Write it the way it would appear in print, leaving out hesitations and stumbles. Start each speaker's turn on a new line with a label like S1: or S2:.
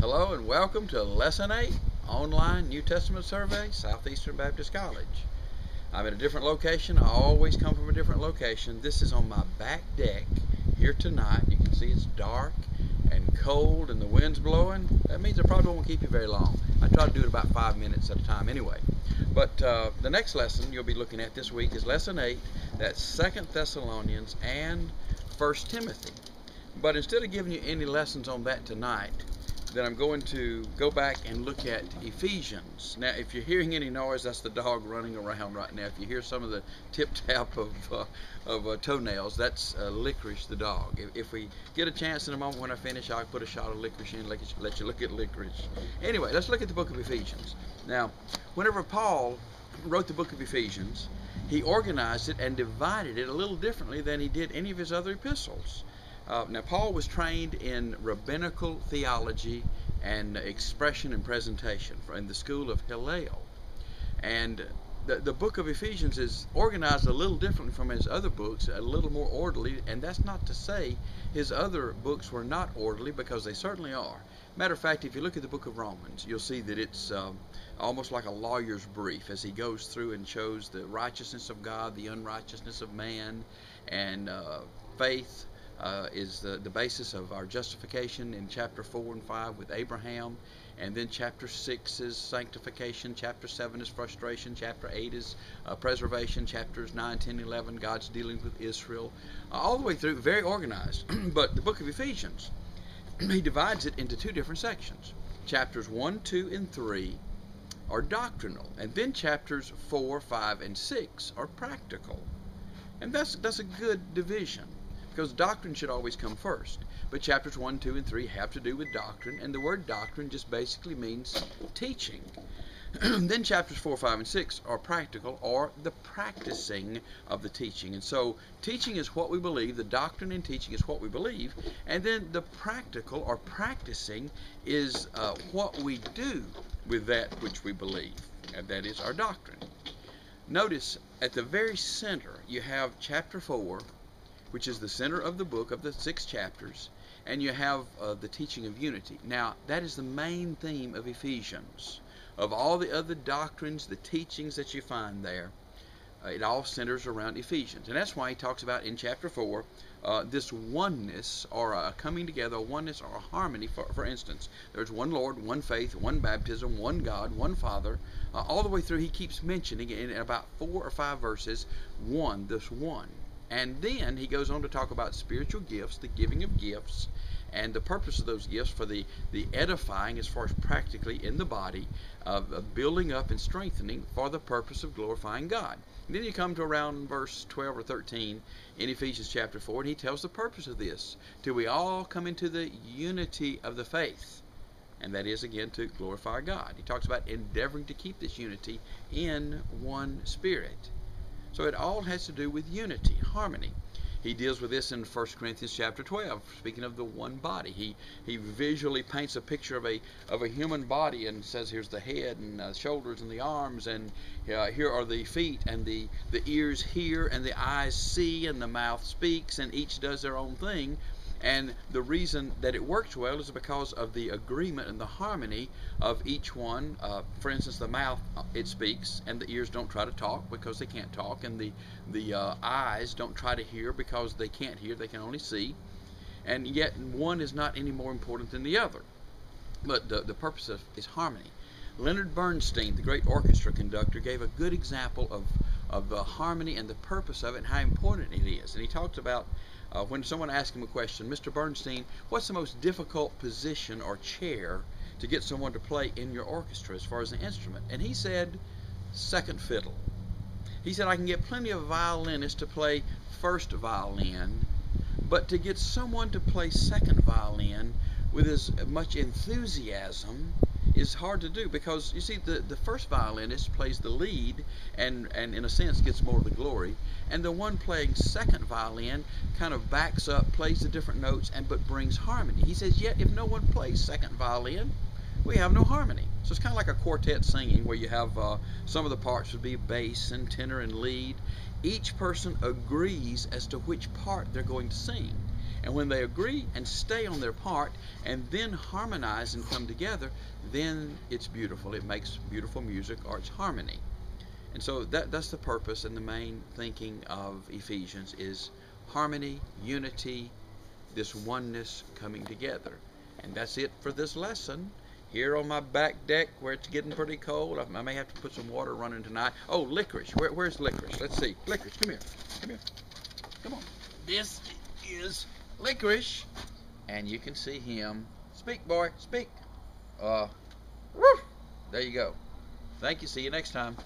S1: Hello and welcome to Lesson 8, Online New Testament Survey, Southeastern Baptist College. I'm at a different location. I always come from a different location. This is on my back deck here tonight. You can see it's dark and cold and the wind's blowing. That means I probably won't keep you very long. I try to do it about 5 minutes at a time anyway. But the next lesson you'll be looking at this week is Lesson 8. That's 2 Thessalonians and 1 Timothy. But instead of giving you any lessons on that tonight, then I'm going to go back and look at Ephesians. Now, if you're hearing any noise, that's the dog running around right now. If you hear some of the tip-tap of toenails, that's Licorice the dog. If we get a chance in a moment when I finish, I'll put a shot of Licorice in, let you look at Licorice. Anyway, let's look at the book of Ephesians. Now, whenever Paul wrote the book of Ephesians, he organized it and divided it a little differently than he did any of his other epistles. Now, Paul was trained in rabbinical theology and expression and presentation in the school of Hillel. And the book of Ephesians is organized a little differently from his other books, a little more orderly, and that's not to say his other books were not orderly, because they certainly are. Matter of fact, if you look at the book of Romans, you'll see that it's almost like a lawyer's brief as he goes through and shows the righteousness of God, the unrighteousness of man, and faith is the basis of our justification in chapter 4 and 5 with Abraham, and then chapter 6 is sanctification, chapter 7 is frustration, chapter 8 is preservation, chapters 9, 10, 11, God's dealings with Israel, all the way through, very organized. But the book of Ephesians, he divides it into two different sections. Chapters 1, 2, and 3 are doctrinal, and then chapters 4, 5, and 6 are practical. And that's a good division, because doctrine should always come first. But chapters 1, 2, and 3 have to do with doctrine, and the word doctrine just basically means teaching. Then chapters 4, 5, and 6 are practical, or the practicing of the teaching. And so teaching is what we believe, the doctrine and teaching is what we believe, and then the practical or practicing is what we do with that which we believe, and that is our doctrine. Notice at the very center you have chapter 4, which is the center of the book of the 6 chapters, and you have the teaching of unity. Now, that is the main theme of Ephesians. Of all the other doctrines, the teachings that you find there, it all centers around Ephesians. And that's why he talks about in chapter 4 this oneness, or a coming together, a oneness or a harmony. For instance, there's one Lord, one faith, one baptism, one God, one Father. All the way through, he keeps mentioning in about 4 or 5 verses, this one. And then he goes on to talk about spiritual gifts, the giving of gifts, and the purpose of those gifts for the edifying, as far as practically in the body, of building up and strengthening for the purpose of glorifying God. And then you come to around verse 12 or 13 in Ephesians chapter 4, and he tells the purpose of this, till we all come into the unity of the faith. And that is, again, to glorify God. He talks about endeavoring to keep this unity in one spirit. So it all has to do with unity, harmony. He deals with this in 1 Corinthians chapter 12, speaking of the one body. He visually paints a picture of a human body and says, here's the head and the shoulders and the arms, and here are the feet, and the ears hear, and the eyes see, and the mouth speaks, and each does their own thing. And the reason that it works well is because of the agreement and the harmony of each one. For instance, the mouth, it speaks, and the ears don't try to talk because they can't talk, and the eyes don't try to hear because they can't hear, they can only see. And yet one is not any more important than the other. But the purpose is harmony. Leonard Bernstein, the great orchestra conductor, gave a good example of the harmony and the purpose of it and how important it is. And he talked about when someone asked him a question, Mr. Bernstein, what's the most difficult position or chair to get someone to play in your orchestra as far as an instrument? And he said, second fiddle. He said, I can get plenty of violinists to play first violin, but to get someone to play second violin with as much enthusiasm is hard to do, because you see, the first violinist plays the lead and in a sense gets more of the glory, and the one playing second violin kind of backs up, plays the different notes, but brings harmony. He says, yet if no one plays second violin, we have no harmony. So it's kind of like a quartet singing, where you have some of the parts would be bass and tenor and lead. Each person agrees as to which part they're going to sing. And when they agree and stay on their part and then harmonize and come together, then it's beautiful. It makes beautiful music, or it's harmony. And so that's the purpose and the main thinking of Ephesians is harmony, unity, this oneness coming together. And that's it for this lesson. Here on my back deck where it's getting pretty cold, I may have to put some water running tonight. Oh, Licorice. Where's Licorice? Let's see. Licorice, come here. Come here. Come on. This is Licorice. And you can see him. Speak, boy. Speak. There you go. Thank you. See you next time.